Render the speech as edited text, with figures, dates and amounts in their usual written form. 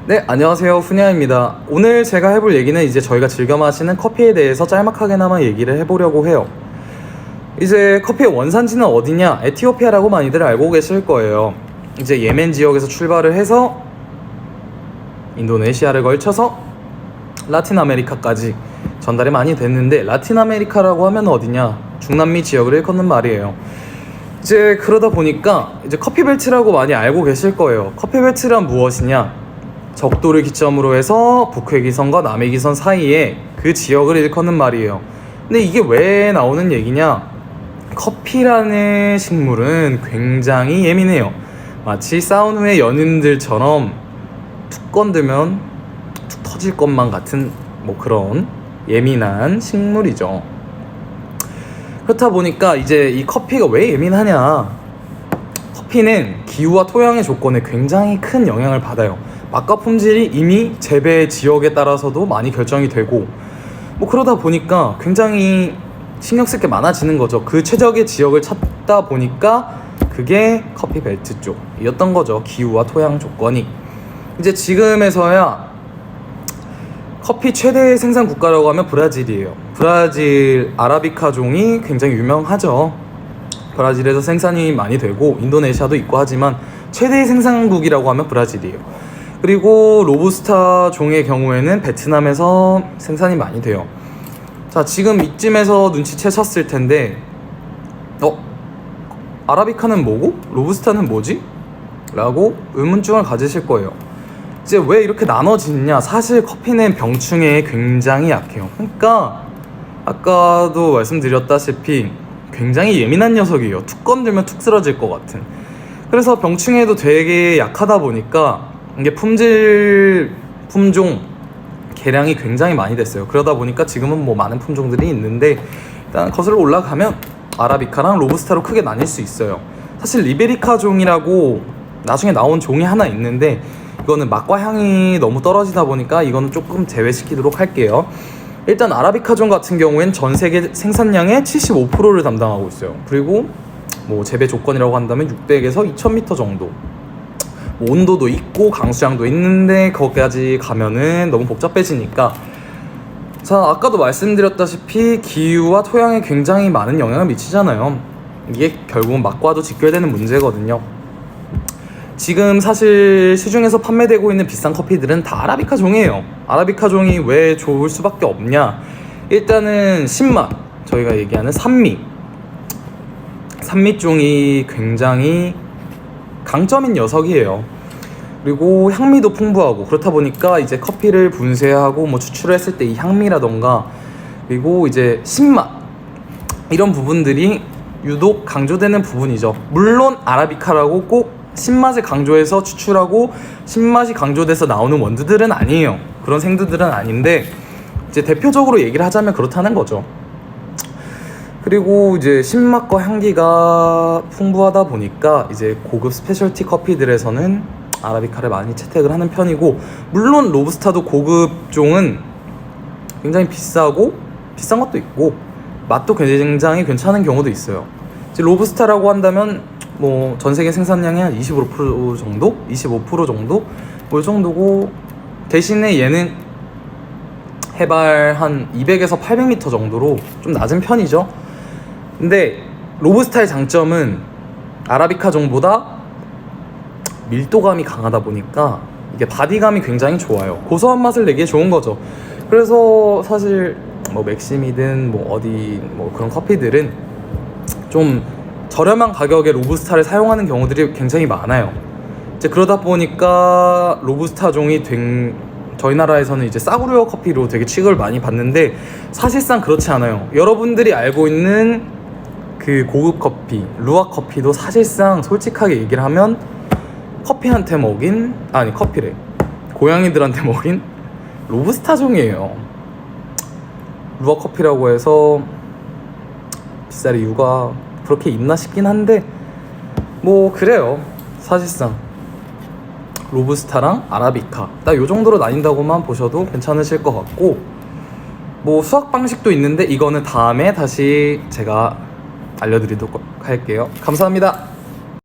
네, 안녕하세요. 후냐입니다. 오늘 제가 해볼 얘기는 이제 저희가 즐겨 마시는 커피에 대해서 짤막하게나마 얘기를 해보려고 해요. 이제 커피의 원산지는 어디냐? 에티오피아라고 많이들 알고 계실 거예요. 이제 예멘 지역에서 출발을 해서 인도네시아를 걸쳐서 라틴 아메리카까지 전달이 많이 됐는데, 라틴 아메리카라고 하면 어디냐? 중남미 지역을 일컫는 말이에요. 이제 그러다 보니까 이제 커피 벨트라고 많이 알고 계실 거예요. 커피 벨트란 무엇이냐? 적도를 기점으로 해서 북회기선과 남해기선 사이에 그 지역을 일컫는 말이에요. 근데 이게 왜 나오는 얘기냐? 커피라는 식물은 굉장히 예민해요. 마치 싸운 후에 연인들처럼 툭 건들면 툭 터질 것만 같은 뭐 그런 예민한 식물이죠. 그렇다 보니까 이제 이 커피가 왜 예민하냐? 커피는 기후와 토양의 조건에 굉장히 큰 영향을 받아요. 맛과 품질이 이미 재배 지역에 따라서도 많이 결정이 되고, 뭐 그러다 보니까 굉장히 신경 쓸 게 많아지는 거죠. 그 최적의 지역을 찾다 보니까 그게 커피 벨트 쪽이었던 거죠. 기후와 토양 조건이. 이제 지금에서야 커피 최대 생산 국가라고 하면 브라질이에요. 브라질 아라비카 종이 굉장히 유명하죠. 브라질에서 생산이 많이 되고 인도네시아도 있고 하지만 최대 생산국이라고 하면 브라질이에요. 그리고 로부스타 종의 경우에는 베트남에서 생산이 많이 돼요. 자, 지금 이쯤에서 눈치채셨을 텐데 아라비카는 뭐고? 로부스타는 뭐지? 라고 의문점을 가지실 거예요. 이제 왜 이렇게 나눠지느냐? 사실 커피는 병충해에 굉장히 약해요. 그러니까 아까도 말씀드렸다시피 굉장히 예민한 녀석이에요. 툭 건들면 툭 쓰러질 것 같은. 그래서 병충해도 되게 약하다 보니까 이게 품종 개량이 굉장히 많이 됐어요. 그러다 보니까 지금은 뭐 많은 품종들이 있는데, 일단 거슬러 올라가면 아라비카랑 로부스타로 크게 나뉠 수 있어요. 사실 리베리카 종이라고 나중에 나온 종이 하나 있는데, 이거는 맛과 향이 너무 떨어지다 보니까 이거는 조금 제외시키도록 할게요. 일단 아라비카 종 같은 경우엔 전 세계 생산량의 75%를 담당하고 있어요. 그리고 뭐 재배 조건이라고 한다면 600에서 2000m 정도, 온도도 있고 강수량도 있는데 거기까지 가면은 너무 복잡해지니까, 자, 아까도 말씀드렸다시피 기후와 토양에 굉장히 많은 영향을 미치잖아요. 이게 결국은 맛과도 직결되는 문제거든요. 지금 사실 시중에서 판매되고 있는 비싼 커피들은 다 아라비카 종이에요. 아라비카 종이 왜 좋을 수밖에 없냐? 일단은 신맛, 저희가 얘기하는 산미 종이 굉장히 강점인 녀석이에요. 그리고 향미도 풍부하고, 그렇다 보니까 이제 커피를 분쇄하고 뭐 추출을 했을 때 이 향미라던가, 그리고 이제 신맛, 이런 부분들이 유독 강조되는 부분이죠. 물론 아라비카라고 꼭 신맛을 강조해서 추출하고 신맛이 강조돼서 나오는 원두들은 아니에요. 그런 생두들은 아닌데, 이제 대표적으로 얘기를 하자면 그렇다는 거죠. 그리고 이제 신맛과 향기가 풍부하다 보니까 이제 고급 스페셜티 커피들에서는 아라비카를 많이 채택을 하는 편이고, 물론 로부스타도 고급 종은 굉장히 비싸고 비싼 것도 있고 맛도 굉장히 괜찮은 경우도 있어요. 이제 로부스타라고 한다면 뭐 전 세계 생산량의 한 25% 정도? 25% 정도? 뭐 이 정도고, 대신에 얘는 해발 한 200에서 800m 정도로 좀 낮은 편이죠. 근데 로부스타의 장점은 아라비카 종보다 밀도감이 강하다 보니까 이게 바디감이 굉장히 좋아요. 고소한 맛을 내기에 좋은 거죠. 그래서 사실 뭐 맥심이든 뭐 어디 뭐 그런 커피들은 좀 저렴한 가격에 로부스타를 사용하는 경우들이 굉장히 많아요. 이제 그러다 보니까 로부스타 종이 저희 나라에서는 이제 싸구려 커피로 되게 취급을 많이 받는데, 사실상 그렇지 않아요. 여러분들이 알고 있는 그 고급 커피, 루아 커피도 사실상 솔직하게 얘기를 하면 커피한테 먹인, 아니 커피래, 고양이들한테 먹인 로부스타 종이에요. 루아 커피라고 해서 비쌀 이유가 그렇게 있나 싶긴 한데, 뭐 그래요. 사실상 로부스타랑 아라비카 딱 요 정도로 나뉜다고만 보셔도 괜찮으실 것 같고, 뭐 수학 방식도 있는데 이거는 다음에 다시 제가 알려드리도록 할게요. 감사합니다.